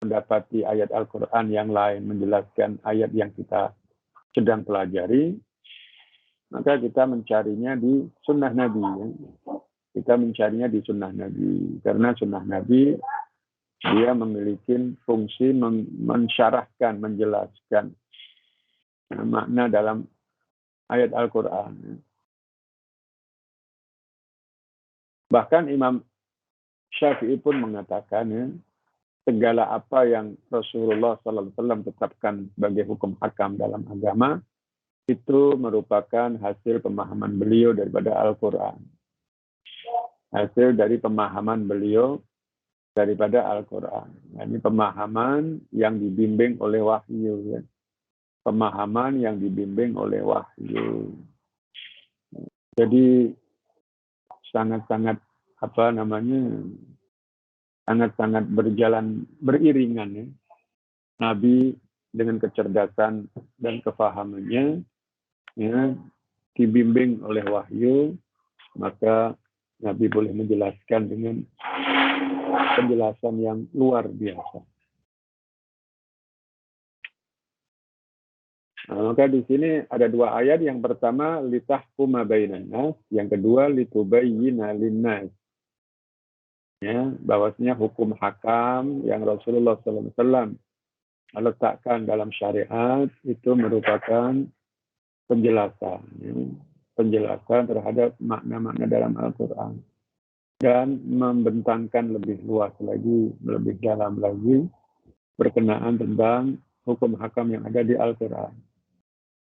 Mendapati ayat Al-Quran yang lain menjelaskan ayat yang kita sedang pelajari, maka kita mencarinya di sunnah Nabi. Kita mencarinya di sunnah Nabi. Karena sunnah Nabi, dia memiliki fungsi mensyarahkan, menjelaskan makna dalam ayat Al-Quran. Bahkan Imam Syafi'i pun mengatakan, segala apa yang Rasulullah SAW tetapkan sebagai hukum hakam dalam agama, itu merupakan hasil pemahaman beliau daripada Al-Quran. Hasil dari pemahaman beliau daripada Al-Quran. Ini pemahaman yang dibimbing oleh wahyu. Ya. Pemahaman yang dibimbing oleh wahyu. Jadi sangat-sangat sangat-sangat berjalan beriringan ya. Nabi dengan kecerdasan dan kefahamannya ya, dibimbing oleh wahyu, maka Nabi boleh menjelaskan dengan penjelasan yang luar biasa. Nah, maka di sini ada dua ayat. Yang pertama litahkuma bainan nas, yang kedua litubayyina linnas. Ya, bahwasanya hukum hakam yang Rasulullah SAW letakkan dalam syariat itu merupakan penjelasan, ya, penjelasan terhadap makna-makna dalam Al-Quran dan membentangkan lebih luas lagi, lebih dalam lagi berkenaan tentang hukum hakam yang ada di Al-Quran.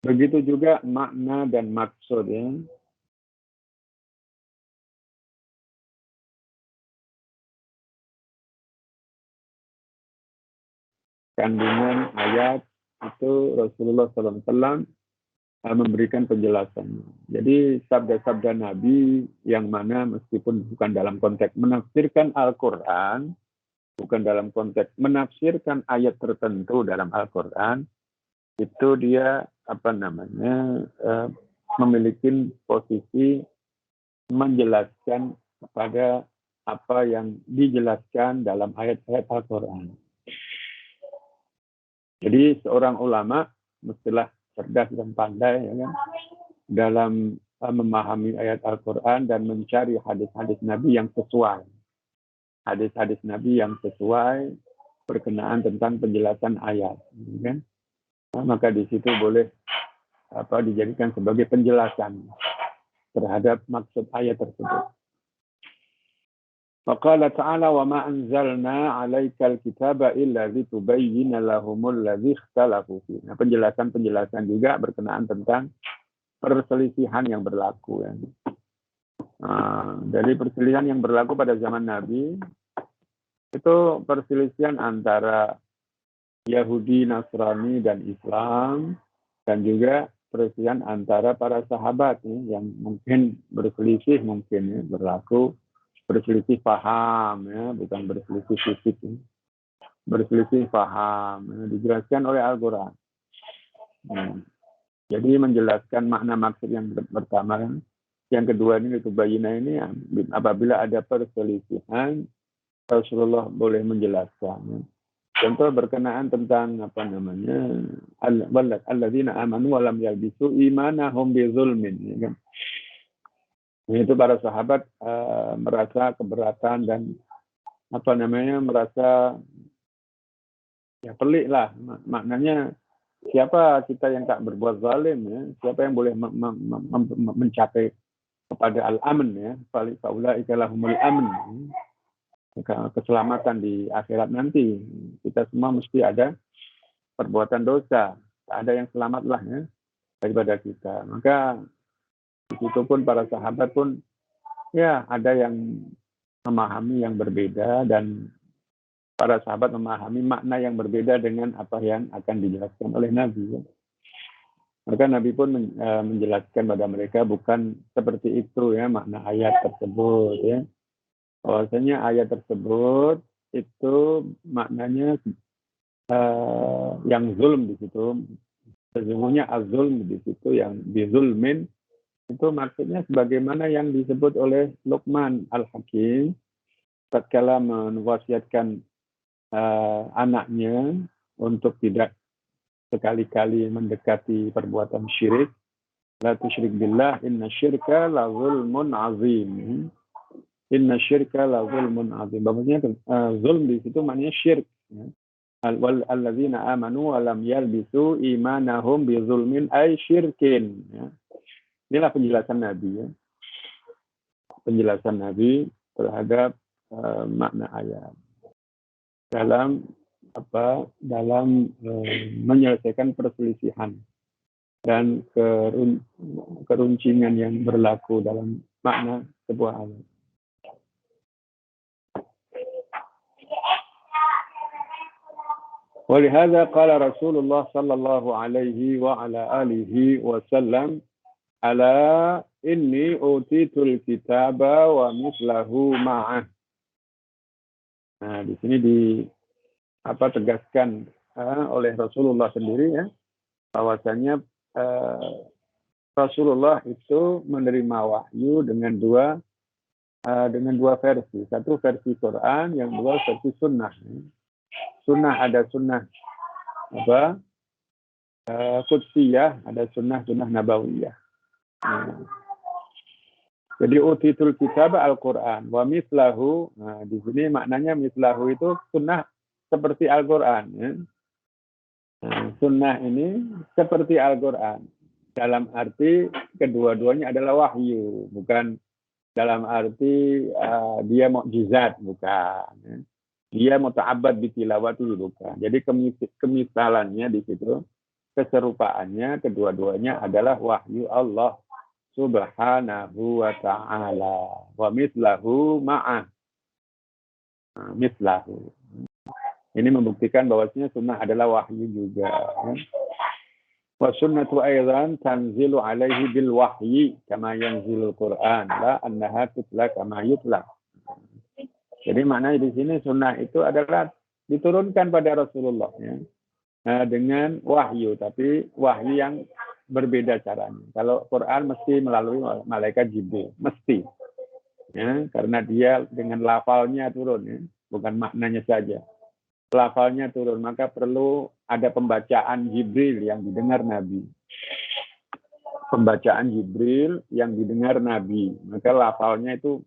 Begitu juga makna dan maksud ya. Kandungan ayat itu Rasulullah SAW memberikan penjelasannya. Jadi sabda-sabda Nabi yang mana meskipun bukan dalam konteks menafsirkan Al-Quran, bukan dalam konteks menafsirkan ayat tertentu dalam Al-Quran, itu dia memiliki posisi menjelaskan kepada apa yang dijelaskan dalam ayat-ayat Al-Quran. Jadi seorang ulama mestilah cerdas dan pandai ya kan, dalam memahami ayat Al-Quran dan mencari hadis-hadis Nabi yang sesuai. Hadis-hadis Nabi yang sesuai berkenaan tentang penjelasan ayat. Ya kan? Nah, maka di situ boleh dijadikan sebagai penjelasan terhadap maksud ayat tersebut. Faqala ta'ala wa ma anzalna 'alaikal kitaba illa litubayyana lahumul ladzi ikhtalafu fihi. Nah, penjelasan juga berkenaan tentang perselisihan yang berlaku ya. Dari perselisihan yang berlaku pada zaman Nabi itu perselisihan antara Yahudi, Nasrani dan Islam, dan juga perselisihan antara para sahabat ya, yang mungkin berselisih berlaku berselisih paham ya, bukan berselisih fisik ya. Berselisih paham ya, dijelaskan oleh Al-Quran. Jadi menjelaskan makna maksud yang pertama kan. Yang kedua ini itu bayina ini ya, apabila ada perselisihan Rasulullah boleh menjelaskan ya. Contoh berkenaan tentang alladzina amanu wa lam yalbisu imanahum bizulmin ya kan. Itu para sahabat merasa keberatan dan merasa ya pelik lah, maknanya siapa kita yang tak berbuat zalim ya, siapa yang boleh mencapai kepada al-aman ya, faulaika lahumul aman, keselamatan di akhirat nanti. Kita semua mesti ada perbuatan dosa, tak ada yang selamatlah ya daripada kita. Maka itu pun para sahabat pun ya ada yang memahami yang berbeda, dan para sahabat memahami makna yang berbeda dengan apa yang akan dijelaskan oleh Nabi. Maka Nabi pun menjelaskan pada mereka bukan seperti itu ya makna ayat tersebut ya. Bahwasanya ayat tersebut itu maknanya yang zulm di situ. Sesungguhnya az-zulm di situ yang bizulmin itu maksudnya sebagaimana yang disebut oleh Luqman Al-Hakim tatkala mewasiatkan anaknya untuk tidak sekali-kali mendekati perbuatan syirik. La tusyrik billah inna syirka la zulmun azim. Inna syirka la zulmun azim. Maksudnya zulm di situ maknanya syirik. Alladzina amanu wa lam yalbisu imanahum bi zulmin ay syirkin. Inilah penjelasan Nabi ya. Penjelasan Nabi terhadap makna ayat dalam menyelesaikan perselisihan dan keruncingan yang berlaku dalam makna sebuah ayat. Walihada qala Rasulullah sallallahu alaihi wa ala alihi wasallam ala inni utitul kitaba wa mislahu ma'ah. Nah, di sini tegaskan oleh Rasulullah sendiri ya, bahwasanya Rasulullah itu menerima wahyu dengan dua versi. Satu versi Quran, yang dua versi sunnah. Sunnah ada sunnah qudsiyah, ada sunnah nabawiyah. Jadi utitul kitab Al-Quran wa mislahu. Nah, di sini maknanya mislahu itu sunnah seperti Al-Quran. Ya. Sunnah ini seperti Al-Quran. Dalam arti kedua-duanya adalah wahyu, bukan dalam arti dia mukjizat, bukan. Ya. Dia muta'abbad bitilawati, bukan. Jadi kemisalannya di situ, keserupaannya kedua-duanya adalah wahyu Allah subhanahu wa ta'ala. Wa mislahu ma'ah. Mislahu. Ini membuktikan bahwasanya sunnah adalah wahyu juga. Wa sunnatu aidan tanzilu alaihi bil wahyi kama yanzilul Qur'an la annaha tutla kama yutla. Jadi maknanya di sini sunnah itu adalah diturunkan pada Rasulullah ya. Dengan wahyu, tapi wahyu yang berbeda caranya. Kalau Quran mesti melalui malaikat Jibril, mesti. Ya, karena dia dengan lafalnya turun ya, bukan maknanya saja. Lafalnya turun, maka perlu ada pembacaan Jibril yang didengar Nabi. Pembacaan Jibril yang didengar Nabi, maka lafalnya itu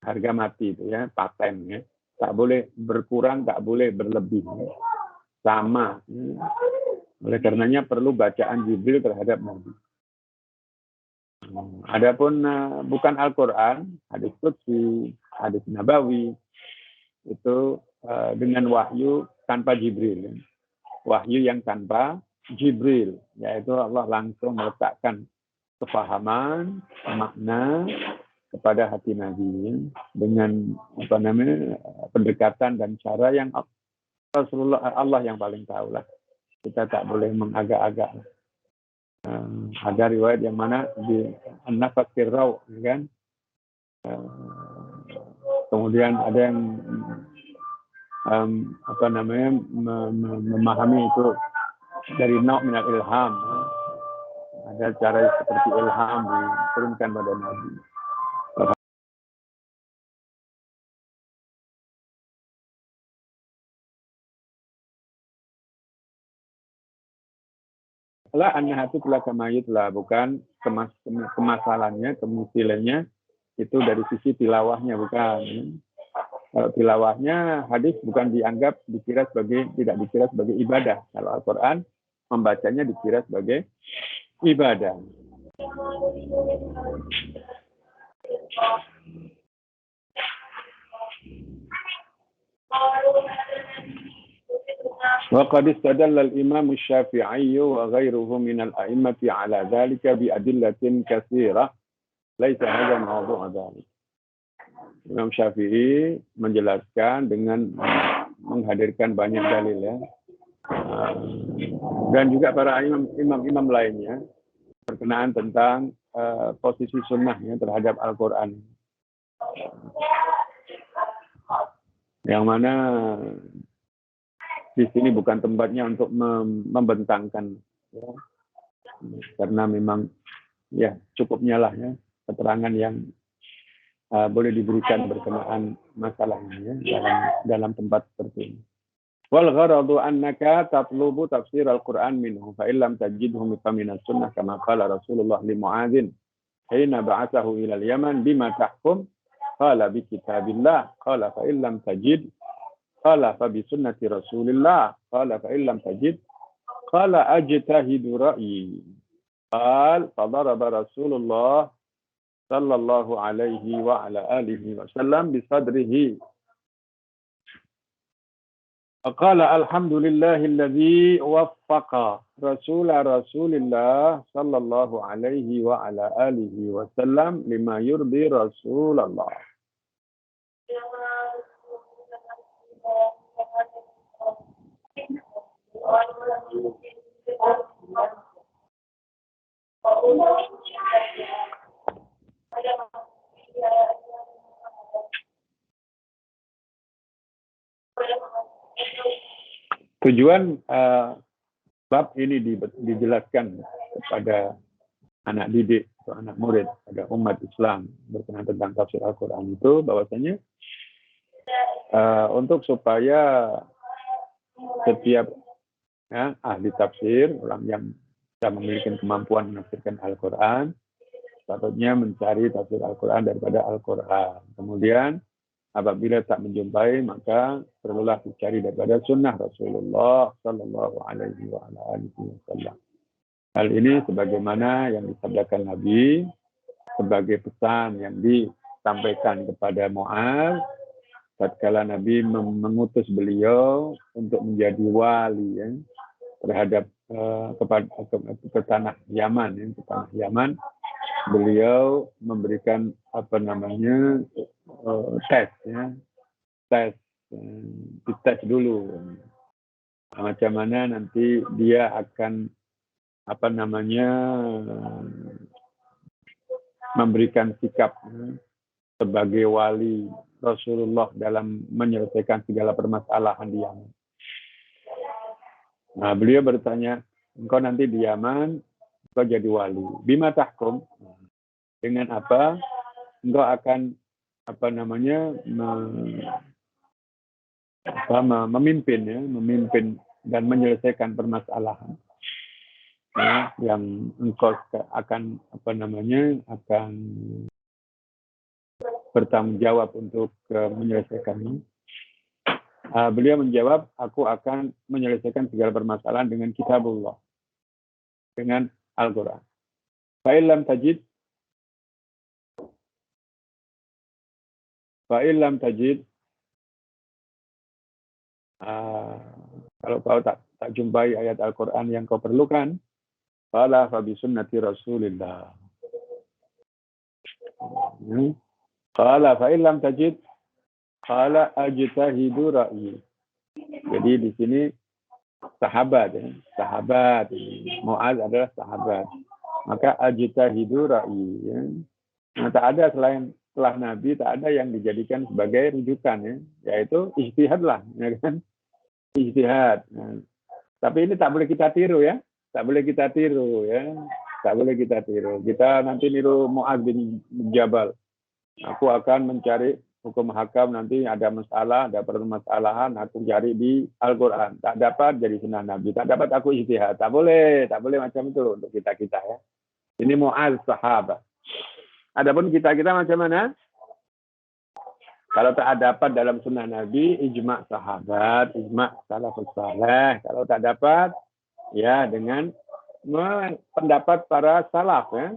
harga mati itu ya, paten ya. Tak boleh berkurang, tak boleh berlebih. Ya. Sama. Ya. Oleh karenanya perlu bacaan Jibril terhadap Nabi. Adapun bukan Al-Quran, hadis qudsi, hadis nabawi, itu dengan wahyu tanpa Jibril. Ya. Wahyu yang tanpa Jibril, yaitu Allah langsung meletakkan kefahaman, makna kepada hati Nabi dengan pendekatan dan cara yang Rasulullah Allah yang paling tahu lah. Kita tak boleh mengagak-agak. Ada riwayat yang mana di an-nafas firraw, kan? Kemudian ada yang memahami itu dari naw' minal ilham. Ada cara seperti ilham diturunkan pada Nabi. La annaha tutla kama yutla, bukan kemasalannya, kemusilannya itu dari sisi tilawahnya, bukan. Kalau tilawahnya hadis bukan tidak dikira sebagai ibadah. Kalau Al-Quran membacanya dikira sebagai ibadah. وقد استدل الإمام الشافعي وغيره من الأئمة على ذلك بأدلة كثيرة ليس هذا موضوع ذلك. Imam Syafi'i menjelaskan dengan menghadirkan banyak dalil ya. Dan juga para imam lainnya berkenaan tentang posisi sunnahnya terhadap Al-Quran. Yang mana di sini bukan tempatnya untuk membentangkan, ya. Karena memang ya cukupnya lah ya keterangan yang boleh diberikan berkenaan masalah ini ya, dalam tempat seperti ini. Wal gharadu annaka tatlubu tafsir al-Qur'an minhu fa illam tajidhu fa min as-sunnah kama qala Rasulullah li Mu'adzin hina ba'athahu ila al-Yaman bima tahkum qala bi kitabillah qala fa illam tajid qala fa bi sunnati Rasulillah qala fa illam tajid qala ajtahidu ra'yi qala fa daraba Rasulullah sallallahu alaihi wa ala alihi wasallam bi sadrihi qala alhamdulillahilladzi waffaqa rasulillah sallallahu alaihi wa ala alihi wasallam lima yurdi Rasulullah. Tujuan bab ini dijelaskan kepada anak didik atau anak murid pada umat Islam berkenaan tentang tafsir Al-Quran itu bahwasanya untuk supaya setiap ahli tafsir, orang yang sudah memiliki kemampuan menafsirkan Al-Quran, sepatutnya mencari tafsir Al-Quran daripada Al-Quran. Kemudian apabila tak menjumpai, maka perlulah dicari daripada sunnah Rasulullah Sallallahu Alaihi Wasallam. Hal ini sebagaimana yang disabdakan Nabi sebagai pesan yang disampaikan kepada Mu'adz tatkala Nabi mengutus beliau untuk menjadi wali ya, terhadap ke tanah Yaman ya, ke tanah Yaman. Beliau memberikan tes ya, dites dulu macam mana nanti dia akan memberikan sikap sebagai wali Rasulullah dalam menyelesaikan segala permasalahan di Yaman. Nah, beliau bertanya, engkau nanti di Yaman, engkau jadi wali. Bima tahkum? Dengan apa engkau akan memimpin dan menyelesaikan permasalahan yang engkau akan akan bertanggung jawab untuk menyelesaikannya. Beliau menjawab, aku akan menyelesaikan segala permasalahan dengan kitabullah, dengan Al-Quran. Fa'illam tajid, kalau kau tak jumpai ayat Al-Quran yang kau perlukan, qala fa bi sunnati Rasulillah. Qala fa illam tajid, qala ajtahidu ra'yi. Jadi di sini sahabat Mu'adz adalah sahabat. Maka ajtahidu ra'yi ya. Nah, tak ada setelah Nabi tak ada yang dijadikan sebagai rujukan ya, yaitu ijtihad lah ya kan. Ijtihad. Nah, tapi ini tak boleh kita tiru ya. Tak boleh kita tiru ya. Tak boleh kita tiru. Kita nanti niru Mu'adz bin Jabal. Aku akan mencari hukum hakam, nanti ada masalah, ada permasalahan, aku cari di Al-Quran. Tak dapat jadi sunnah Nabi. Tak dapat aku ijtihad. Tak boleh macam itu untuk kita ya. Ini Mu'adz sahabat. Adapun kita macam mana? Kalau tak dapat dalam sunnah Nabi, ijma' sahabat, ijma' salafus saleh. Kalau tak dapat, ya dengan pendapat para salaf ya.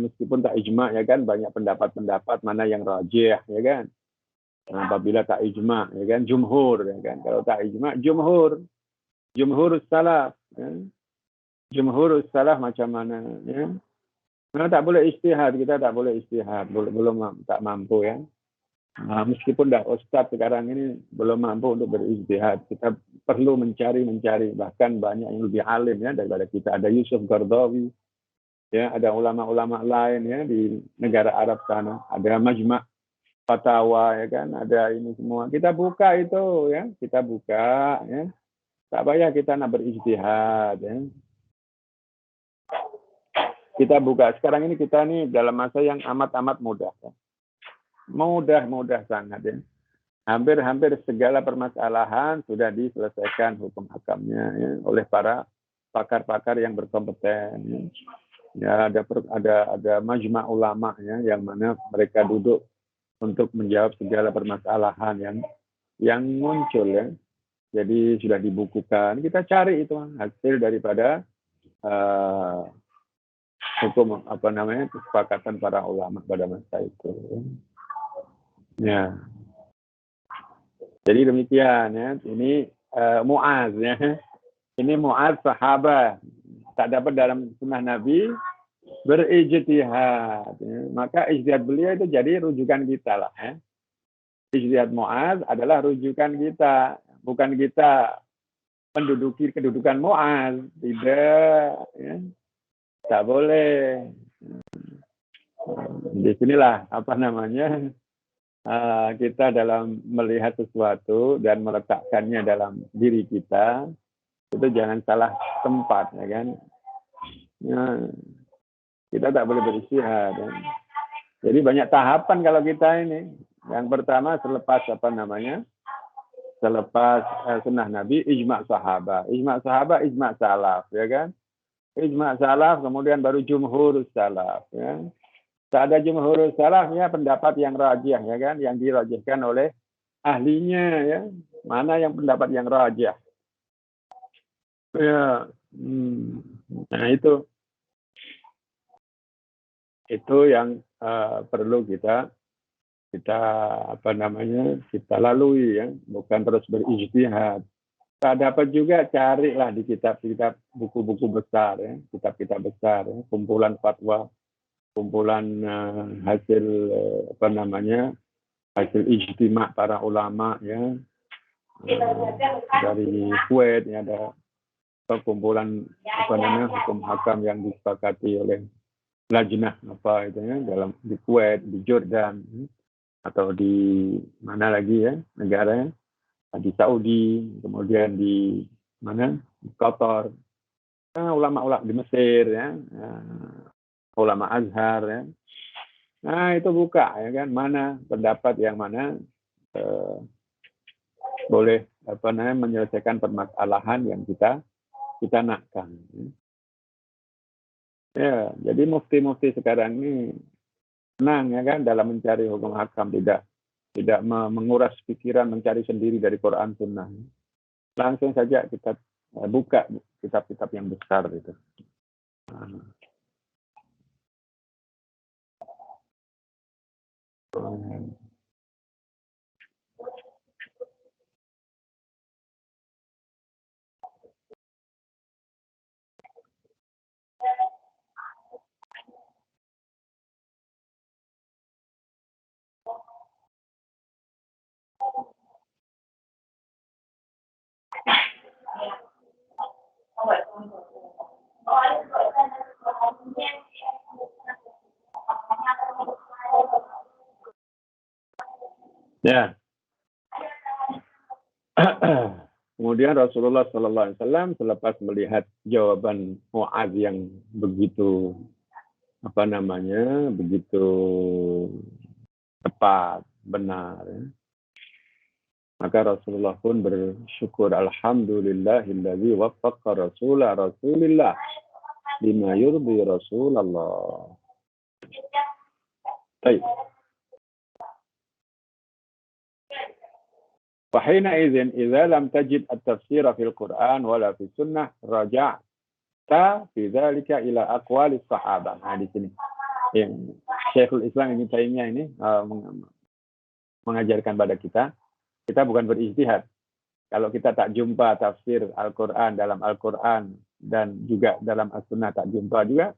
Meskipun tak ijma' ya kan, banyak pendapat mana yang rajih ya kan. Nah, apabila tak ijma' ya kan, jumhur ya kan. Kalau tak ijma' jumhur salaf ya. Jumhur salaf macam mana ya. Nah, tak boleh ijtihad, kita tak boleh ijtihad, belum tak mampu ya. Nah, meskipun dah ustaz sekarang ini belum mampu untuk berijtihad, kita perlu mencari, bahkan banyak yang lebih alim ya daripada kita. Ada Yusuf Qaradawi, ya, ada ulama-ulama lain ya di negara Arab sana, ada Majma' fatwa ya kan, ada ini semua. Kita buka itu ya, kita buka ya. Tak payah kita nak berijtihad ya. Kita buka. Sekarang ini kita nih dalam masa yang amat-amat mudah. Ya. Mudah sangat ya. Hampir segala permasalahan sudah diselesaikan hukum hakamnya ya, oleh para pakar-pakar yang berkompeten. Ya. Ya, ada majma' ulama ya, yang mana mereka duduk untuk menjawab segala permasalahan yang muncul ya. Jadi sudah dibukukan. Kita cari itu hasil daripada hukum kesepakatan para ulama pada masa itu. Ya. Jadi demikian ya. Ini Mu'az ya. Ini Mu'az sahabat. Tak dapat dalam sunnah Nabi berijtihad. Ya. Maka ijtihad beliau itu jadi rujukan kita lah ya. Ijtihad Mu'az adalah rujukan kita. Bukan kita menduduki kedudukan Mu'az. Tidak. Ya. Tak boleh. Di sinilah kita dalam melihat sesuatu dan meletakkannya dalam diri kita, itu jangan salah tempat, ya kan? Ya, kita tak boleh beristihad. Ya. Jadi banyak tahapan kalau kita ini. Yang pertama selepas sunnah Nabi, ijma' sahabat. Ijma' sahabat, ijma' salaf, ya kan? Ijma' salaf, kemudian baru jumhur salaf, ya. Tak ada jumhur salaf ya, pendapat yang rajih ya kan, yang dirajihkan oleh ahlinya ya. Mana yang pendapat yang rajih? Ya. Nah itu yang perlu kita kita lalui ya, bukan terus berijtihad. Tak dapat juga carilah di kitab-kitab buku-buku besar ya, kitab-kitab besar ya, kumpulan fatwa, kumpulan hasil hasil ijtima' para ulama ya, dari Kuwait ya, ada kumpulan hukum hakam yang disepakati oleh lajnah di Kuwait, di Jordan atau di mana lagi ya negara, di Saudi, kemudian di Qatar, ulama-ulama di Mesir ya, ulama Azhar ya. Nah itu buka ya kan, mana pendapat yang mana boleh menyelesaikan permasalahan yang kita nakkan. Ya, jadi mufti-mufti sekarang ini senang ya kan dalam mencari hukum hakam, tidak menguras pikiran mencari sendiri dari Quran Sunnah. Langsung saja kita buka kitab-kitab yang besar itu. Ya. Kemudian Rasulullah SAW selepas melihat jawaban Mu'az yang begitu begitu tepat, benar. Maka Rasulullah pun bersyukur, alhamdulillahilladzi waffaqa Rasulillah bima yurdi Rasulullah. Baik. فحينئذ إذا لم تجد التفسير في القرآن ولا في السنة رجعت في ذلك إلى أقوال الصحابة. Nah di sini Syekhul Islam Ibnu Taimiyah ini mengajarkan pada kita bukan berijtihad. Kalau kita tak jumpa tafsir Al-Quran dalam Al-Quran dan juga dalam As-Sunnah tak jumpa juga,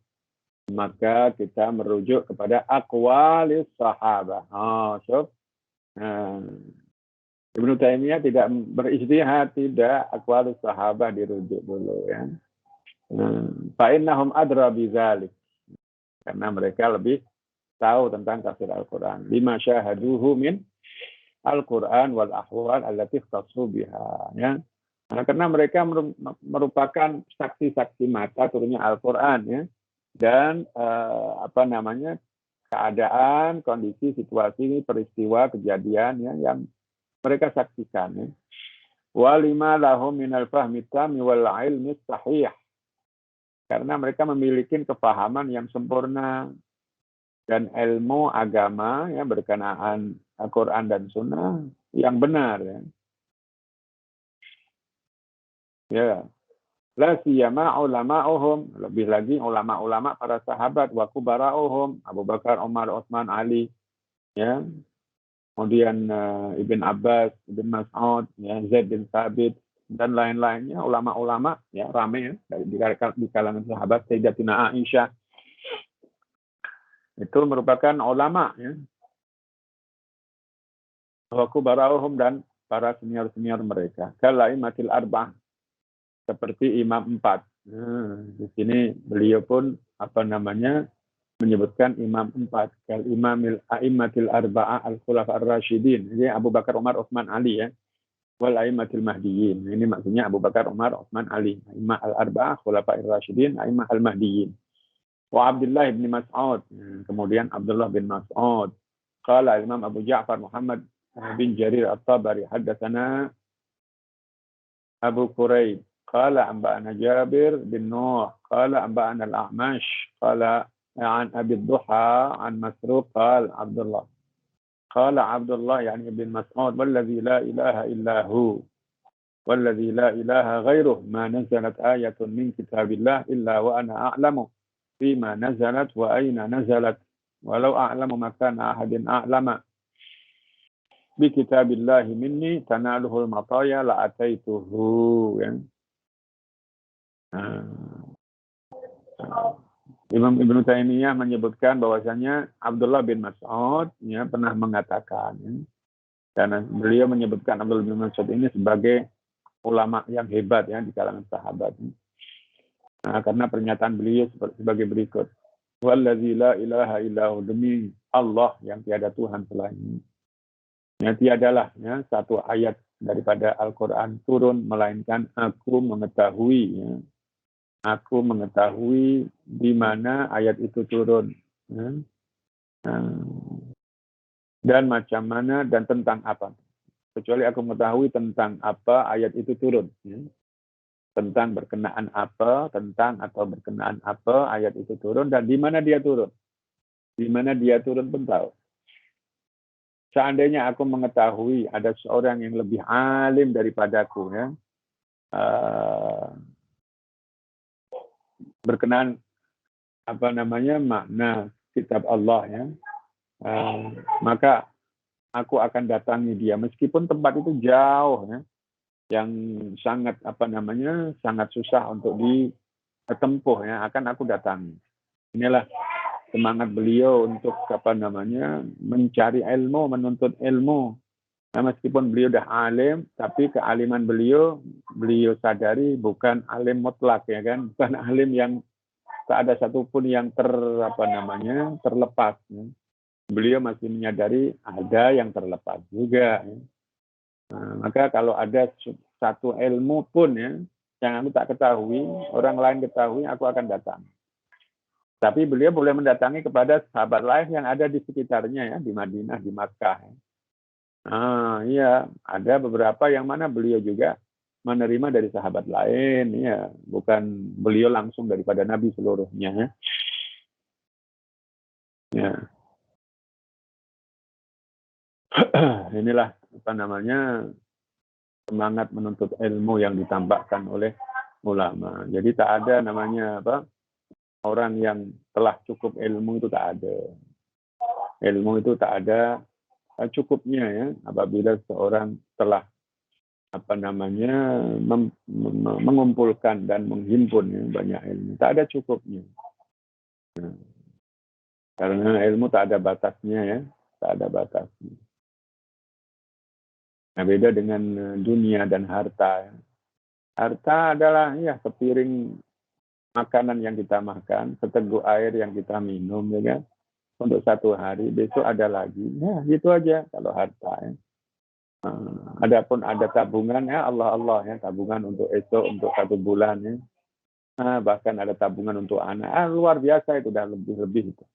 maka kita merujuk kepada aqwalis sahabah. Ibnu Taimiyah tidak berijtihad, tidak, aqwalus sahabah dirujuk dulu ya. Fa innahum adra bidzalik. Karena mereka lebih tahu tentang tafsir Al-Quran. Lima syahaduhu min Al-Quran wal ahwal allati ikhtassu biha. Ya. Nah, karena mereka merupakan saksi-saksi mata turunnya Al-Quran, ya, dan keadaan, kondisi, situasi, peristiwa, kejadian, ya, yang mereka saksikan. Ya. Walima lahum minal fahmi tami wal ilmi sahih. Karena mereka memiliki kepahaman yang sempurna dan ilmu agama, ya, berkenaan Al-Quran dan Sunnah yang benar. Ya. Ya. La siyama ulama'uhum, lebih lagi ulama-ulama para sahabat, wa kubara'uhum, Abu Bakar, Umar, Utsman, Ali, ya. Kemudian Ibn Abbas, Ibn Mas'ud, ya, Zaid bin Thabit, dan lain-lainnya, ulama-ulama, ya, ramai, ya, di kalangan sahabat. Sayyidatina Aisyah itu merupakan ulama, ya. Wa kubara'uhum, dan para senior-senior mereka. Kalaimatil arba'ah, seperti imam 4. Nah, di sini beliau pun menyebutkan imam 4, kal imamil a'immatil arba'ah al-khulafa ar-rasyidin. Jadi Abu Bakar, Umar, Utsman, Ali, ya. Wal a'immatil mahdiyyin. Ini maksudnya Abu Bakar, Umar, Utsman, Ali. A'immah al-arba'ah khulafa ar-rasyidin, a'immah al-mahdiyyin. Wa Abdullah bin Mas'ud. Kemudian Abdullah bin Mas'ud. Qala Imam Abu Ja'far Muhammad bin Jarir At-Tabari haddatsana Abu Quraib. قال أنبأنا جابر بن نوح قال أنبأنا الأعمش قال عن أبي الضحى عن مسروق قال عبد الله يعني ابن مسعود والذي لا إله إلا هو والذي لا إله غيره ما نزلت آية من كتاب الله إلا وأنا أعلم فيما نزلت وأين نزلت ولو أعلم مكان أحد أعلم بكتاب الله مني تناله المطايا لأتيته. Imam Ibnu Taimiyah menyebutkan bahwasanya Abdullah bin Mas'ud, ya, pernah mengatakan, ya, karena beliau menyebutkan Abdullah bin Mas'ud ini sebagai ulama yang hebat, ya, di kalangan sahabat. Nah, karena pernyataan beliau sebagai berikut. Wallazi la ilaha illahu, demi Allah yang tiada Tuhan selainnya. Ya, tiadalah, ya, satu ayat daripada Al-Quran turun melainkan aku mengetahui, ya. Aku mengetahui di mana ayat itu turun, ya. Dan macam mana dan tentang apa. Kecuali aku mengetahui tentang apa ayat itu turun, ya. Tentang berkenaan apa, tentang atau berkenaan apa ayat itu turun, dan di mana dia turun. Di mana dia turun pun tahu. Seandainya aku mengetahui ada seorang yang lebih alim daripadaku, ya, berkenaan makna kitab Allah, ya, maka aku akan datangi dia meskipun tempat itu jauh, ya, yang sangat sangat susah untuk ditempuh, ya, akan aku datangi. Inilah semangat beliau untuk mencari ilmu, menuntut ilmu. Nah, meskipun beliau dah alim, tapi kealiman beliau sadari bukan alim mutlak, ya kan, bukan alim yang tak ada satupun yang terlepas. Ya. Beliau masih menyadari ada yang terlepas juga. Ya. Nah, maka kalau ada satu ilmu pun, ya, yang aku tak ketahui, orang lain ketahui, aku akan datang. Tapi beliau boleh mendatangi kepada sahabat lain yang ada di sekitarnya, ya, di Madinah, di Makkah. Ya. Iya, ada beberapa yang mana beliau juga menerima dari sahabat lain, ya, bukan beliau langsung daripada Nabi seluruhnya. Ya. Inilah semangat menuntut ilmu yang ditampakkan oleh ulama. Jadi tak ada orang yang telah cukup ilmu, itu tak ada. Ilmu itu tak ada cukupnya, ya, apabila seorang telah mengumpulkan dan menghimpun, ya, banyak ilmu. Tak ada cukupnya. Nah, karena ilmu tak ada batasnya, ya, tak ada batasnya. Nah, beda dengan dunia dan harta. Ya. Harta adalah, ya, sepiring makanan yang kita makan, seteguk air yang kita minum, ya kan? untuk satu hari, besok ada lagi. Nah, gitu aja kalau harta. Ya. Adapun ada tabungan ya Allah ya, tabungan untuk esok, untuk satu bulan ya. Bahkan ada tabungan untuk anak. Luar biasa itu, udah lebih-lebih itu.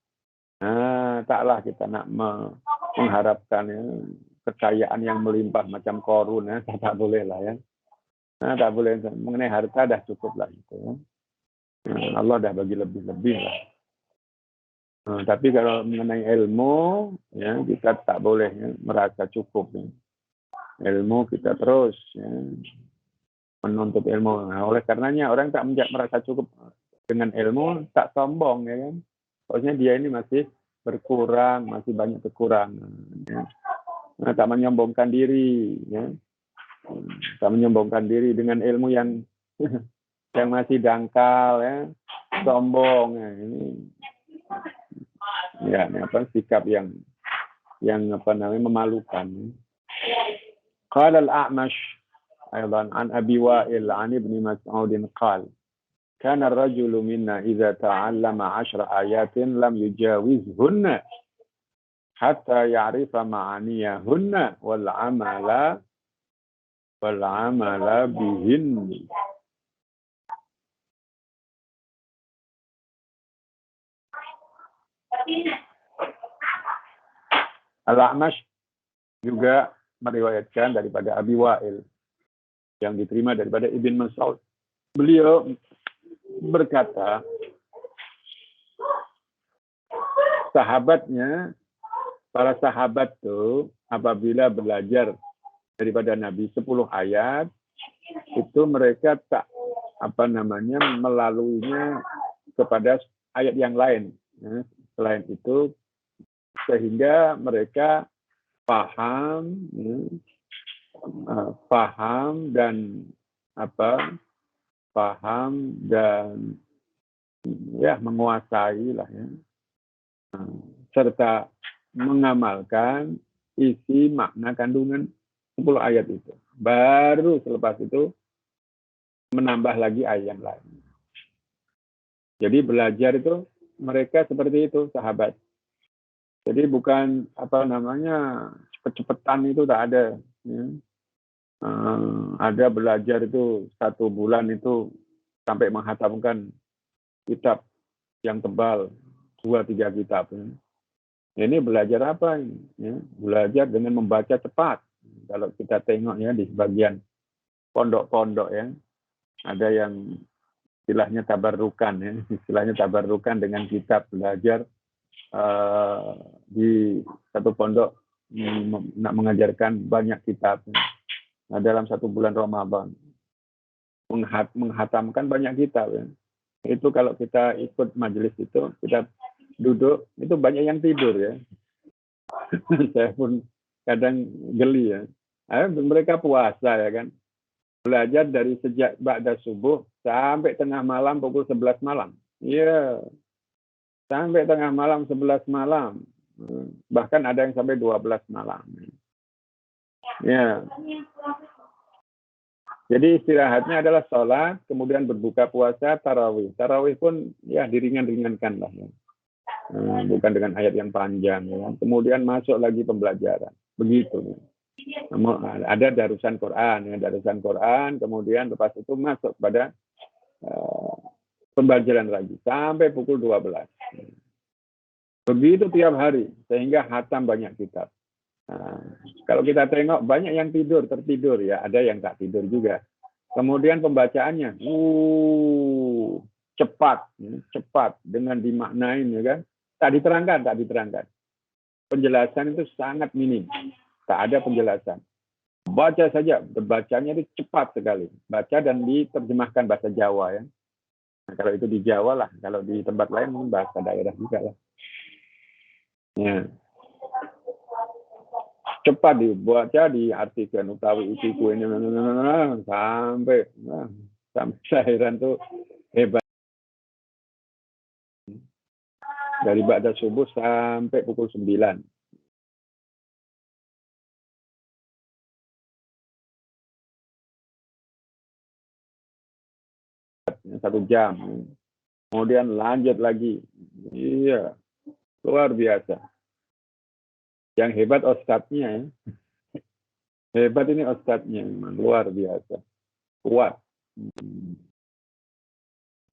Taklah kita nak mengharapkan ya, kekayaan yang melimpah macam Korun ya, tak boleh lah ya. Tak boleh, mengenai harta dah cukup lah itu ya. Allah dah bagi lebih-lebih lah. Tapi kalau mengenai ilmu ya, kita tak boleh ya, merasa cukup ya. Ilmu kita terus ya, menuntut ilmu. Nah, oleh karenanya orang tak merasa cukup dengan ilmu, tak sombong ya kan. Maksudnya dia ini masih berkurang, masih banyak kekurangan. Ya. Tak menyombongkan diri, ya. Tak menyombongkan diri dengan ilmu yang yang masih dangkal, ya, sombong. Ya. Ini apa sikap yang apa namanya memalukan. Qala al-A'mash أيضا عن أبي وائل عن ابن مسعود قال كان الرجل منا إذا تعلم 10 آيات لم يجاوزهن حتى يعرف معانيهن والعمل بهن. Al-A'mash juga meriwayatkan daripada Abi Wa'il yang diterima daripada Ibn Mas'ud. Beliau berkata, para sahabat tuh apabila belajar daripada Nabi 10 ayat, itu mereka tak melaluinya kepada ayat yang lain. Ya. Selain itu, sehingga mereka paham dan ya menguasai lah ya, serta mengamalkan isi makna kandungan 10 ayat itu. Baru selepas itu menambah lagi ayat yang lain. Jadi belajar itu mereka seperti itu, sahabat. Jadi bukan cepet-cepetan itu tak ada. Ya. Ada belajar itu 1 bulan itu sampai menghatamkan kitab yang tebal 2-3 kitab. Ya. Ini belajar apa ini? Ya, belajar dengan membaca cepat. Kalau kita tengok ya di sebagian pondok-pondok ya, ada yang istilahnya tabarrukan dengan kitab belajar di satu pondok nak mengajarkan banyak kitab. Nah, dalam 1 bulan Ramadan menghatamkan banyak kitab ya. Itu kalau kita ikut majelis itu, kita duduk, itu banyak yang tidur ya. Saya pun kadang geli ya. Mereka puasa ya kan. Belajar dari sejak ba'da subuh sampai tengah malam pukul 11 malam. Iya. Sampai tengah malam 11 malam. Bahkan ada yang sampai 12 malam. Ya. Jadi istirahatnya adalah sholat, kemudian berbuka puasa, tarawih. Tarawih pun ya diringan-ringankan lah ya. Bukan dengan ayat yang panjang ya. Kemudian masuk lagi pembelajaran. Begitu. Ada darusan Quran, kemudian lepas itu masuk pada pembelajaran lagi sampai pukul 12. Begitu tiap hari sehingga hatam banyak kitab. Kalau kita tengok banyak yang tertidur ya, ada yang tak tidur juga. Kemudian pembacaannya cepat dengan dimaknain ya kan. Tak diterangkan. Penjelasan itu sangat minim. Tak ada penjelasan. Baca saja, bacanya itu cepat sekali. Baca dan diterjemahkan bahasa Jawa ya. Nah, kalau itu di Jawa lah, kalau di tempat lain mungkin bahasa daerah juga lah. Ya. Cepat dibaca, diartikan utawi isiku ini sampai akhiran tuh hebat. Dari ba'da subuh sampai pukul 9. 1 jam. Kemudian lanjut lagi. Iya. Luar biasa. Yang hebat ustadznya ya. Hebat ini ustadznya, memang luar biasa. Kuat.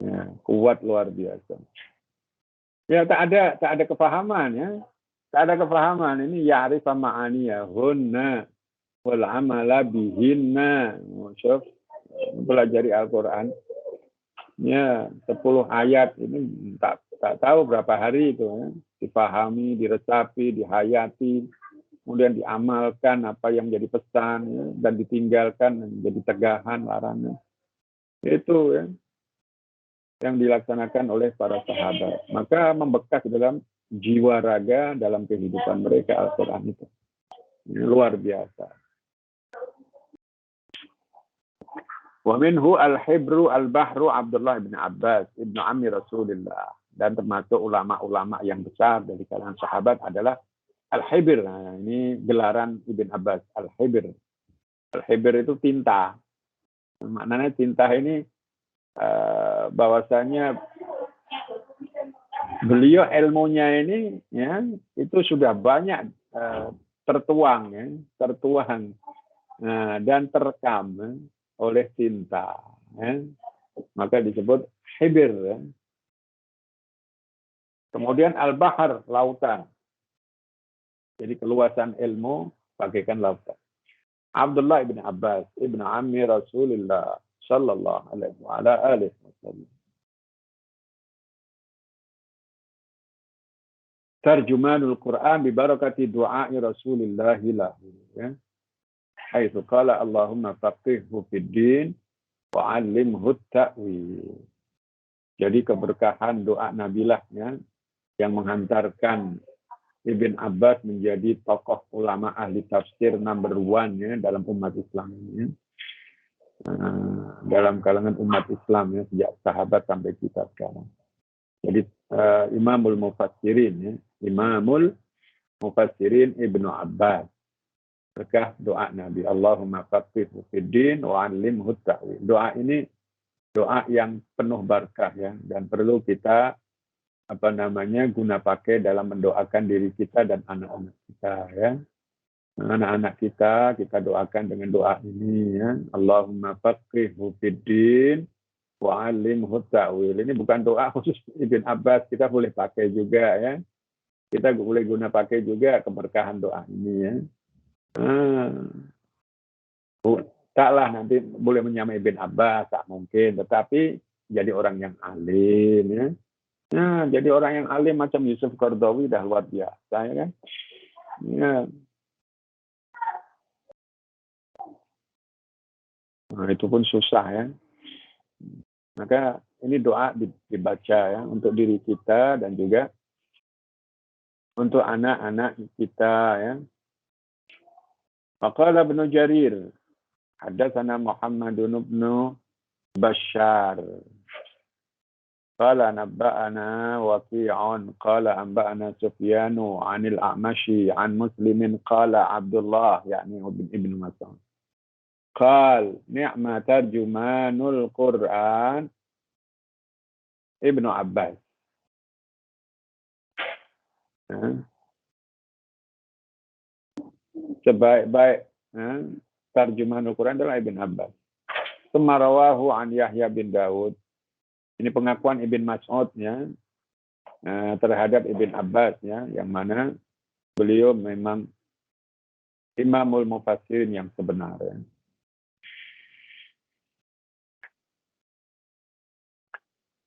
Ya, kuat luar biasa. Ya tak ada kefahaman ya. Tak ada kefahaman. Ini ya'rifa ma'aniya hunna wal amala bihinna. Maksud pelajari Al-Qur'an. Ya, 10 ayat ini tak tahu berapa hari itu ya. Dipahami, diresapi, dihayati, kemudian diamalkan apa yang menjadi pesan ya, dan ditinggalkan menjadi tegahan, larangan. Itu ya yang dilaksanakan oleh para sahabat. Maka membekas dalam jiwa raga dalam kehidupan mereka Al-Quran itu. Ini luar biasa. Wa minhu al-hibru al-bahru Abdullah bin Abbas, ibnu ammi Rasulullah. Dan termasuk ulama-ulama yang besar dari kalangan sahabat adalah al-hibr. Nah, ini gelaran Ibn Abbas, al-hibr. Al-hibr itu tinta. Maknanya tinta ini bahwasanya beliau ilmunya ini ya itu sudah banyak tertuang dan terekam oleh tinta ya. Maka disebut hibir ya. Kemudian al-bahar, lautan, jadi keluasan ilmu bagaikan lautan. Abdullah ibn Abbas ibn ammi Rasulullah sallallahu alaihi wasallam. Tarjumanul Quran bi barakati du'a'i Rasulillah lahu ya. Haitsu qala Allahumma faqihhu fid din wa 'allimhu ta'wil. Jadi keberkahan doa Nabilah ya yang menghantarkan Ibn Abbas menjadi tokoh ulama ahli tafsir number one ya dalam umat Islam ini. Dalam kalangan umat Islam ya sejak sahabat sampai kita sekarang. Jadi Imamul Mufassirin ya, Imamul Mufassirin Ibnu Abbas. Berkah doa Nabi, Allahumma faqihhu fid din wa 'allimhu ta'wil. Doa ini doa yang penuh berkah ya dan perlu kita guna pakai dalam mendoakan diri kita dan anak-anak kita ya. Anak-anak kita doakan dengan doa ini ya. Allahumma faqihhu fid din wa 'allimhu ta'wil. Ini bukan doa khusus Ibn Abbas, kita boleh pakai juga ya. Kita boleh guna pakai juga keberkahan doa ini ya. Taklah nanti boleh menyamai Ibn Abbas, tak mungkin, tetapi jadi orang yang alim ya. Nah, jadi orang yang alim macam Yusuf Qaradawi dah luar biasa ya kan. Ya. Nah, itu pun susah ya. Maka ini doa dibaca ya untuk diri kita dan juga untuk anak-anak kita ya. Faqala Ibnu Jarir, hadatsana Muhammadun ibnu Bashar. Qala nabba'ana Waqi'un qala anba'ana Sufyanu 'anil A'mashi 'an Muslimin qala Abdullah yakni Ibnu Mas'ud. Qal ni'ma tarjumanul Qur'an Ibnu Abbas. Sebaik-baik tarjumanul Quran adalah Ibn Abbas. Semarawahu an Yahya bin Daud. Ini pengakuan Ibn Mas'ud ya terhadap Ibn Abbas ya, yang mana beliau memang Imamul Mufassirin yang sebenarnya.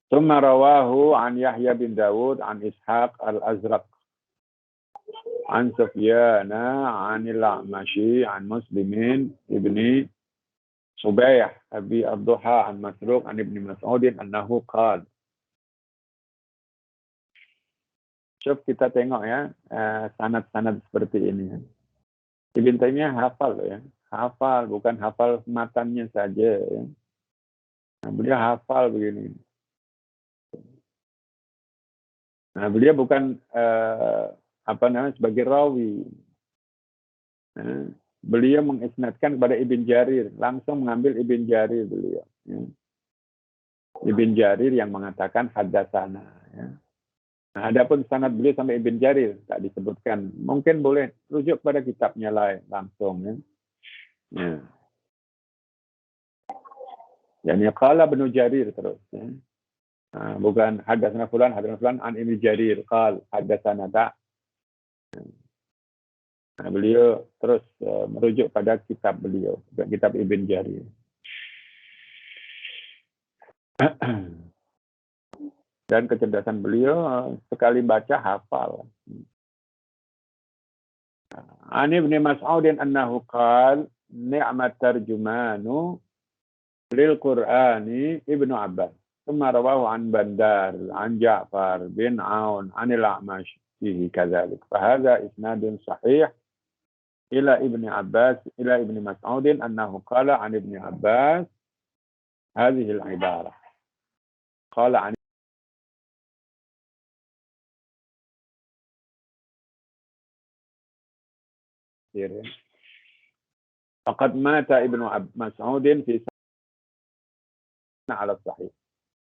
Semarawahu an Yahya bin Daud an Ishaq al-Azraq. An Sufyana anil A'mashi an Muslimin ibni Subayh Abi Abduha an Masruq an Ibni Mas'udin annahu qala. Coba kita tengok ya sanad-sanad seperti ini. Ibn Taimiyah hafal ya, hafal bukan hafal matannya saja ya. Nah, beliau hafal begini. Nah, beliau bukan sebagai rawi. Nah, beliau mengisnadkan kepada Ibn Jarir, langsung mengambil Ibn Jarir beliau. Ya. Ibn Jarir yang mengatakan haddatsana. Ya. Nah, adapun sanad beliau sampai Ibn Jarir tak disebutkan. Mungkin boleh rujuk pada kitabnya lain langsung ya. Ya. Yani qala Ibnu Jarir terus ya. Nah, bukan hadatsana fulan an Ibnu Jarir qal hadatsana tak. Nah, beliau terus merujuk pada kitab beliau, kitab Ibn Jarir. Dan kecerdasan beliau sekali baca hafal. Ani Ibnu Mas'udin annahu qala ni'mat tarjumanu lil Qur'ani Ibnu Abbas. ثم رواه عن بندار عن جعفر بن عون عن الأعمش فيه كذلك فهذا إسناد صحيح إلى ابن عباس إلى ابن مسعود أنه قال عن ابن عباس هذه العبارة قال عن فقد مات ابن مسعود في سنة على الصحيح.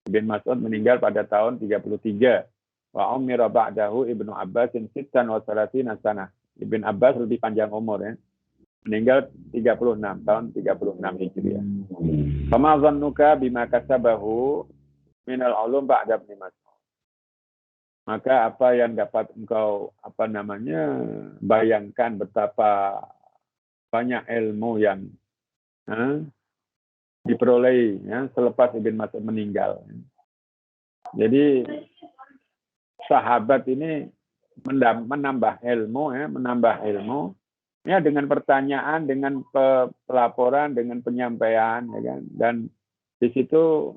Ibn Mas'ud meninggal pada tahun 33. Wa umira ba'dahu Ibnu Abbas 36 sana. Ibn Abbas lebih panjang umur ya. Meninggal 36 tahun 36 Hijriah. Fama dhannuka bima kasabahu minal ulum ba'da Ibn Mas'ud. Maka apa yang dapat engkau bayangkan betapa banyak ilmu yang diperoleh ya, selepas Ibn Mas'ud meninggal. Jadi sahabat ini menambah ilmu ya dengan pertanyaan, dengan pelaporan, dengan penyampaian ya kan. Dan di situ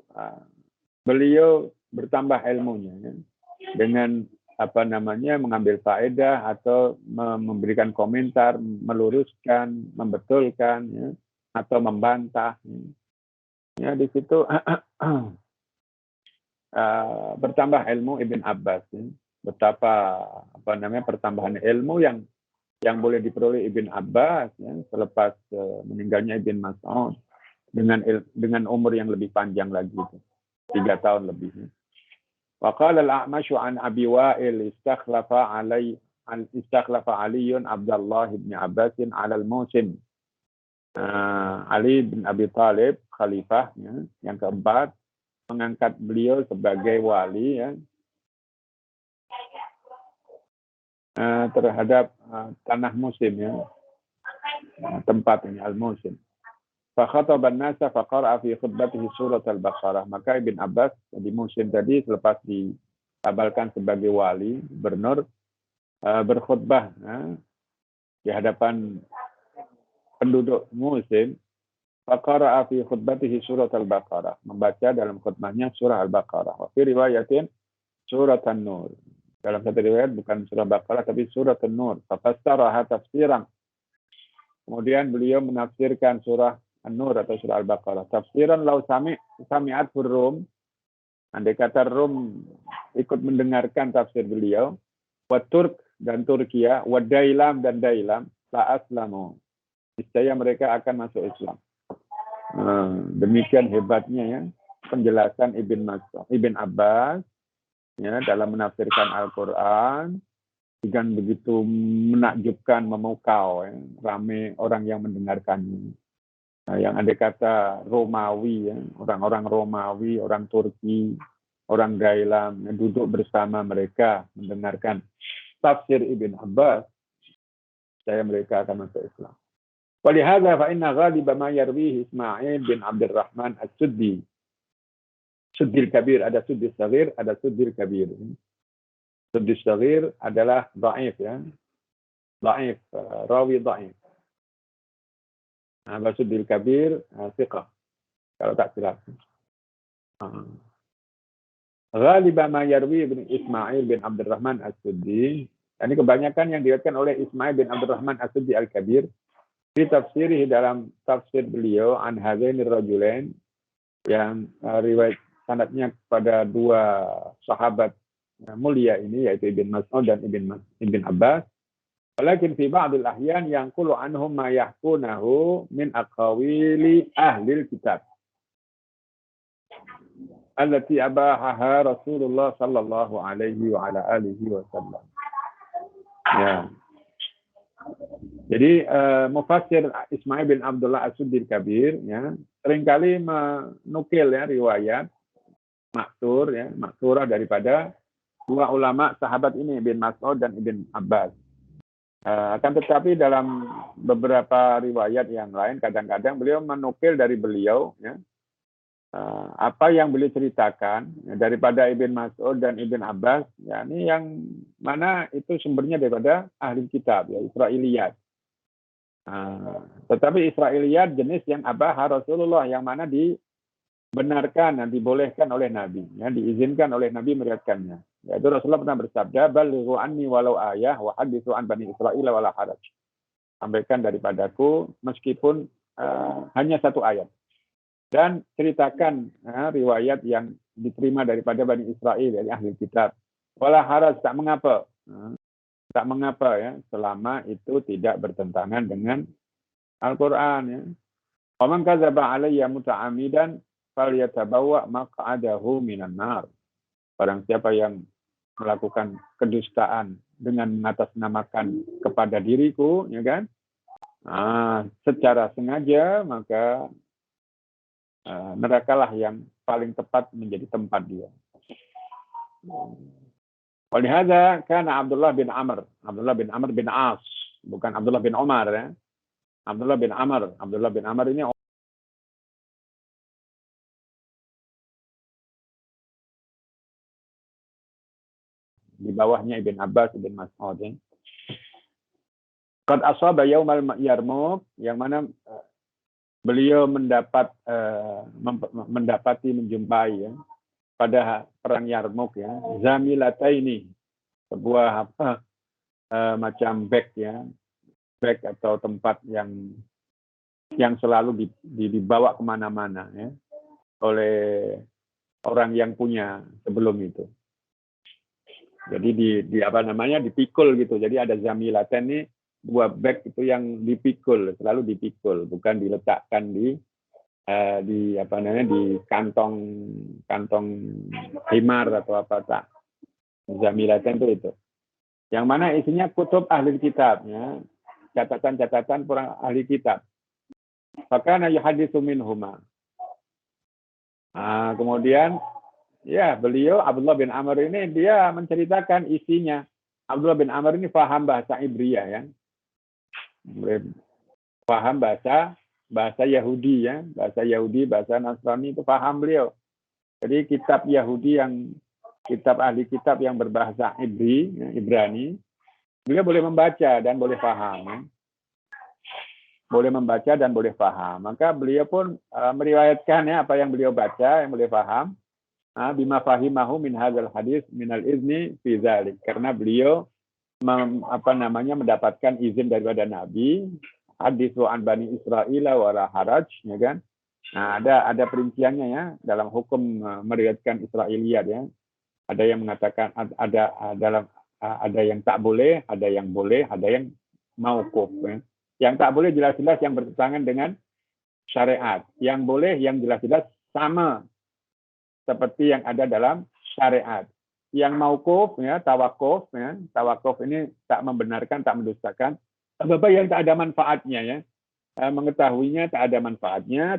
beliau bertambah ilmunya ya, dengan mengambil faedah atau memberikan komentar, meluruskan, membetulkan ya, atau membantah ya. Ya di situ bertambah ilmu Ibn Abbas ya. Betapa pertambahan ilmu yang boleh diperoleh Ibn Abbas ya, selepas meninggalnya Ibn Mas'ud dengan umur yang lebih panjang lagi itu, 3 tahun lebih. Wa qala al-A'mash an Abi Wa'il istakhlafa Ali Abdullah bin Abbas ala al-Musin. Ali bin Abi Thalib, khalifah ya, yang keempat, mengangkat beliau sebagai wali ya, terhadap tanah musim ya, tempat ini al-musim. Fa khataba an-nasa fa qara'a fi khutbatihi surat al-Baqarah. Maka Ibn Abbas di musim tadi selepas dikabalkan sebagai wali, gubernur, berkhutbah ya, di hadapan penduduk musim. Faqara'a fi khutbatihi surat al-Baqarah, membaca dalam khutbahnya surah al-Baqarah. Wa fi riwayatin surat an-Nur. Dalam satu riwayat bukan surah Baqarah tapi surat an-Nur. Fafassaraha tafsiran. Kemudian beliau menafsirkan surah an-Nur atau surah al-Baqarah. Tafsiran law sami'at Rum. Andai kata Rum ikut mendengarkan tafsir beliau, wa Turk dan Turkiya, wa Dailam dan Dailam, la aslamu. Niscaya mereka akan masuk Islam. Demikian hebatnya ya penjelasan Ibn Abbas ya, dalam menafsirkan Al-Quran dengan begitu menakjubkan, memukau ya, ramai orang yang mendengarkannya. Nah, yang andai kata Romawi ya, orang-orang Romawi, orang Turki, orang Dailam yang duduk bersama mereka mendengarkan tafsir Ibn Abbas, saya mereka akan masuk Islam. ولهذا فإن غالب ما يرويه إسماعيل بن عبد الرحمن السدي. Suddi al-Kabir, ada Suddi al-Saghir, ada Suddi al-Kabir. Suddi al-Saghir adalah dhaif ya. Dhaif, rawi dhaif. Nah, Suddi al-Kabir thiqah. Kalau tak silap. Ghaliba ma yarwi bin Ismail bin Abdul Rahman as-Suddi. Ini kebanyakan yang diriwayatkan oleh Ismail bin Abdul Rahman as-Suddi al-Kabir. Di tafsirih, dalam tafsir beliau an hadzaini rajulain, yang riwayat sanadnya kepada dua sahabat mulia ini, yaitu Ibn Mas'ud dan Ibn Abbas. Walakin fi ba'dil ahyan yanqulu anhum ma yahkunahu min aqawili ahlil kitab. allati abahaha Rasulullah sallallahu alaihi wa ala alihi wasallam. Ya. Jadi Mufassir Ismail bin Abdullah As-Suddil Kabir ya, seringkali menukil ya riwayat maksurah daripada dua ulama sahabat ini, Ibn Mas'ud dan Ibn Abbas. Akan tetapi dalam beberapa riwayat yang lain kadang-kadang beliau menukil dari beliau ya, apa yang beliau ceritakan ya, daripada Ibn Mas'ud dan Ibn Abbas, ya, ini yang mana itu sumbernya daripada ahli kitab ya, Israiliyat. Tetapi Israiliyat jenis yang abaha Rasulullah, yang mana dibenarkan dan dibolehkan oleh Nabi, ya, diizinkan oleh Nabi meriwayatkannya. Yaitu Rasulullah pernah bersabda, "Balighu anni walau ayah wa hadithu an bani Israil wala haraj." Sampaikan daripadaku meskipun hanya satu ayat. Dan ceritakan riwayat yang diterima daripada Bani Israel, dari ahli kitab. Wala haraj, tak mengapa. Tak mengapa ya, selama itu tidak bertentangan dengan Al-Quran ya. Wa man kadzaba alayya muta'ammidan falyatabawwa maq'adahu minan nar. Barang siapa yang melakukan kedustaan dengan mengatasnamakan kepada diriku, ya kan? Secara sengaja, maka nerakalah yang paling tepat menjadi tempat dia. Walihada kana Abdullah bin Amr bin As, bukan Abdullah bin Umar ya. Abdullah bin Amr ini di bawahnya Ibn Abbas, Ibn Mas'ud. Ya. Qad asaba yaumal Yarmuk, yang mana beliau menjumpai ya, pada perang Yarmuk ya, zamilataini, sebuah macam bag ya, bag atau tempat yang selalu dibawa kemana-mana ya, oleh orang yang punya sebelum itu. Jadi dipikul gitu. Jadi ada zamilaten ini, dua bag itu yang dipikul, selalu dipikul, bukan diletakkan di kantong himar atau apa, tak. Zamilaten itu. Yang mana isinya kutub ahli kitab ya, catatan-catatan para ahli kitab. Fakana yuhaditsu minhuma. Kemudian ya, beliau Abdullah bin Amr ini dia menceritakan isinya. Abdullah bin Amr ini paham bahasa Ibriyah ya. Paham bahasa Yahudi ya, bahasa Nasrani itu paham beliau. Jadi kitab Yahudi kitab ahli kitab yang berbahasa Ibrani, beliau boleh membaca dan boleh paham. Ya. Boleh membaca dan boleh paham. Maka beliau pun meriwayatkan ya apa yang beliau baca, yang boleh paham. Bima fahimahu min hadzal hadis minal izni fi dzalik, karena beliau mendapatkan izin daripada Nabi, hadis an bani Israil wala haraj, ya kan? Nah, ada perinciannya ya dalam hukum meriwayatkan Israiliyat ya. Ada yang mengatakan ada yang tak boleh, ada yang boleh, ada yang mauquf ya. Yang tak boleh jelas-jelas yang bertentangan dengan syariat. Yang boleh yang jelas-jelas sama seperti yang ada dalam syariat. Yang mauquf ya, tawakuf ya. Tawakuf ini tak membenarkan, tak mendustakan. Apa yang tak ada manfaatnya ya. Mengetahuinya tak ada manfaatnya,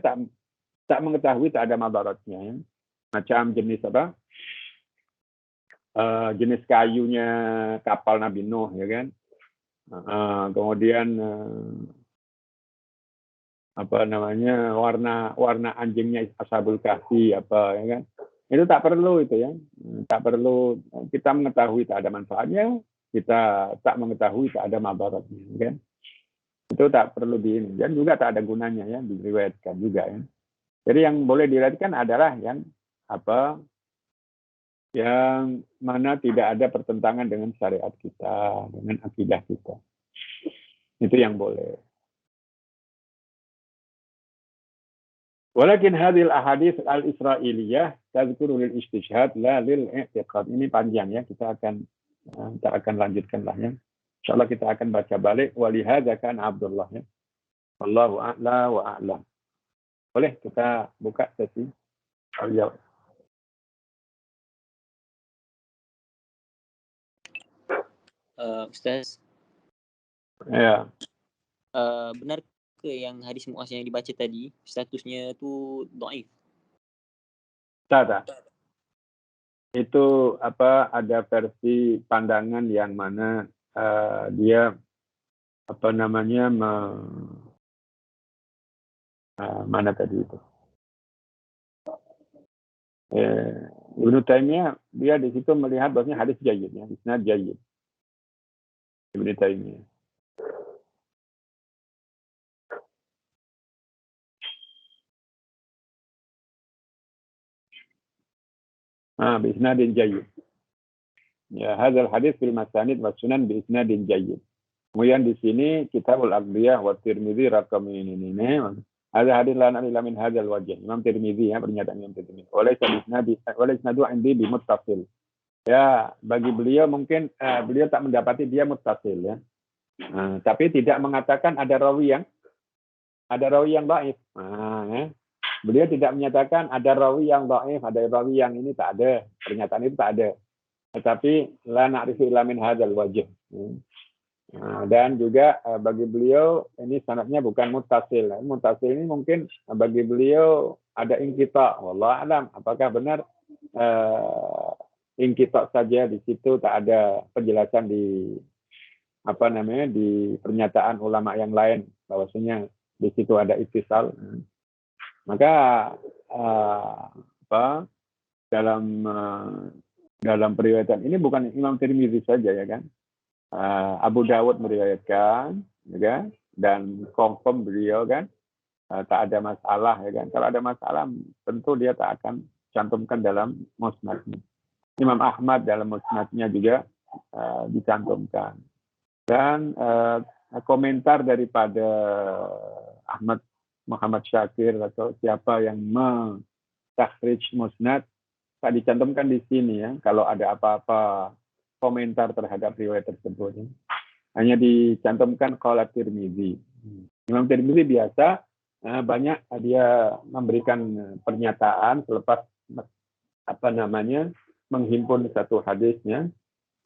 tak mengetahui tak ada madaratnya ya. Macam jenis apa? Jenis kayunya kapal Nabi Nuh ya kan. Kemudian warna anjingnya Ashabul Kahfi apa ya kan. Itu tak perlu itu ya. Tak perlu kita mengetahui tak ada manfaatnya, kita tak mengetahui tak ada madaratnya kan. Itu tak perlu dan juga tak ada gunanya ya diriwayatkan juga ya. Jadi yang boleh diriwayatkan adalah yang mana tidak ada pertentangan dengan syariat kita, dengan akidah kita. Itu yang boleh. Walakin hadhil ahadits al-Israiliyah tadhkuru lil istishhad la lil i'tiqad. Ini panjang ya, kita akan lanjutkanlah ya. Insyaallah kita akan baca balik walihadza kan Abdullah ya. Wallahu a'la wa a'lam. Boleh kita buka sesi Ya. Ustaz, Ya. benar ke yang hadis Mu'adz yang dibaca tadi statusnya tu dhaif? Tak. Itu ada versi pandangan yang mana dia mana tadi itu. Ibnu Taimiyah dia di situ melihat bahwasanya hadis jayyid ya, isnad jayyid. Ibnu Taimiyah. Biisnadin jayyid. Ya, hadzal hadis fil masanid wa sunan biisnadin jayyid. Kemudian di sini Kitabul Aqdiyah wa Tirmidzi rakam ini. Ada hadis la na'ila min hadzal wajh. Imam Tirmidzi ya, pernyataan Imam Tirmidzi. Oleh isnadu indi bi muttasil. Ya, bagi beliau mungkin beliau tak mendapati dia muttasil ya. Tapi tidak mengatakan ada rawi yang dhaif. Ya. Beliau tidak menyatakan ada rawi yang dhaif, ada rawi yang ini, tak ada. Pernyataan itu tak ada. Tetapi la na'rifu illa min hadzal wajh. Dan juga bagi beliau ini sanadnya bukan muttasil. Muttasil ini mungkin bagi beliau ada inqita. Wallahu a'lam. Apakah benar inqita saja di situ, tak ada penjelasan di di pernyataan ulama yang lain bahwasanya di situ ada ittisal. Maka dalam periwayatan ini bukan Imam Tirmidzi saja ya kan. Abu Dawud meriwayatkan ya kan, dan confirm beliau kan tak ada masalah ya kan. Kalau ada masalah tentu dia tak akan cantumkan dalam musnadnya. Imam Ahmad dalam musnadnya juga dicantumkan. Dan komentar daripada Ahmad Muhammad Syakir atau siapa yang mentakhrij musnad tak dicantumkan di sini ya. Kalau ada apa-apa komentar terhadap riwayat tersebut ya. Hanya dicantumkan qala Tirmidzi. Imam Tirmidzi biasa banyak dia memberikan pernyataan selepas menghimpun satu hadisnya.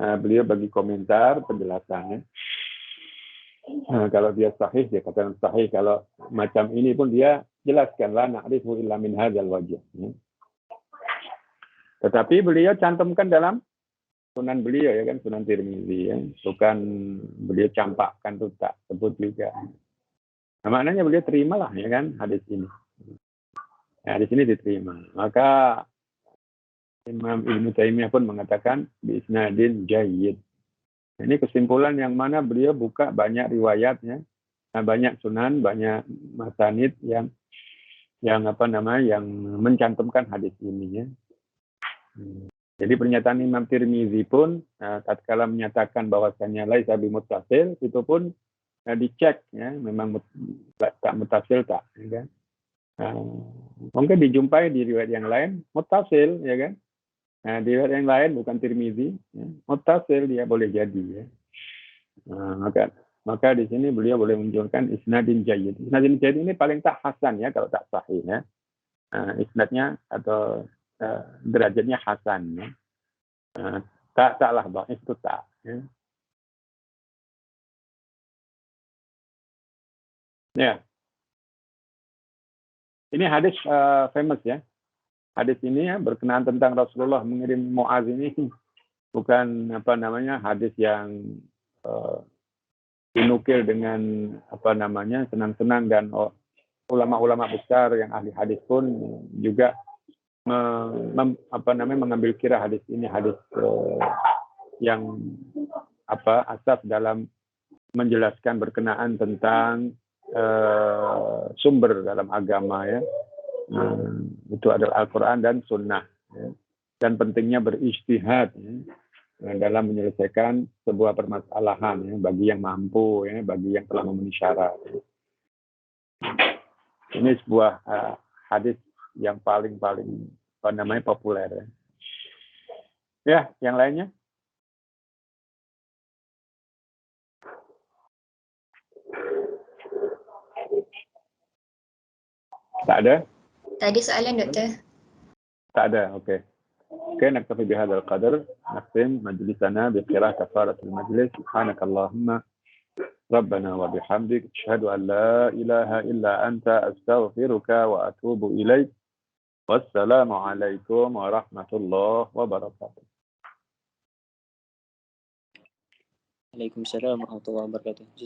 Beliau bagi komentar penjelasannya. Kalau dia sahih dia katakan sahih, kalau macam ini pun dia jelaskan la na'rifu illa min hadzal wajh. Tetapi beliau cantumkan dalam sunan beliau ya kan, Sunan Tirmidzi ya. Bukan beliau campakkan tuh, tak sebut juga. Nah, maknanya beliau terimalah ya kan hadis ini. Ya, di sini diterima. Maka Imam Ibnu Taimiyah pun mengatakan biisnadin jayyid. Ini kesimpulan yang mana beliau buka banyak riwayatnya, banyak sunan, banyak masanid yang mencantumkan hadis ini ya. Jadi pernyataan Imam Tirmidzi pun tatkala menyatakan bahwasannya laisa bimuttasil, itu pun dicek ya, memang tak muttasil tak ya kan. Mungkin dijumpai di riwayat yang lain muttasil ya kan. Nah, di riwayat yang lain bukan Tirmidzi, ya, muttasil dia boleh jadi ya. Maka di sini beliau boleh menunjukkan isnadin jayyid. Isnadin jayyid ini paling tak hasan ya kalau tak sahih ya. Isnadnya atau derajatnya hasan ya. Taklah dhaif itu tak ya. Ya. Ini hadis famous ya. Hadis ini ya berkenaan tentang Rasulullah mengirim Mu'adz ini bukan hadis yang dinukil dengan senang-senang, dan ulama-ulama besar yang ahli hadis pun juga mengambil kira hadis ini hadis yang asas dalam menjelaskan berkenaan tentang sumber dalam agama ya. Itu adalah Al-Quran dan Sunnah ya. Dan pentingnya berijtihad ya, dalam menyelesaikan sebuah permasalahan ya, bagi yang mampu ya, bagi yang telah memenuhi syarat ya. Ini sebuah hadis yang paling populer ya. Ya, yang lainnya? Tak ada? Tadi soalan doktor. Tak ada, oke. Oke, naktafi bihadzal qadar. Nakhtim majlisana biqira'ah kafaratul majlis. Subhanakallahumma rabbana wa bihamdik asyhadu an la ilaha illa anta astaghfiruka wa atubu ilaik. Wassalamualaikum warahmatullahi wabarakatuh. Waalaikumsalam warahmatullahi wabarakatuh.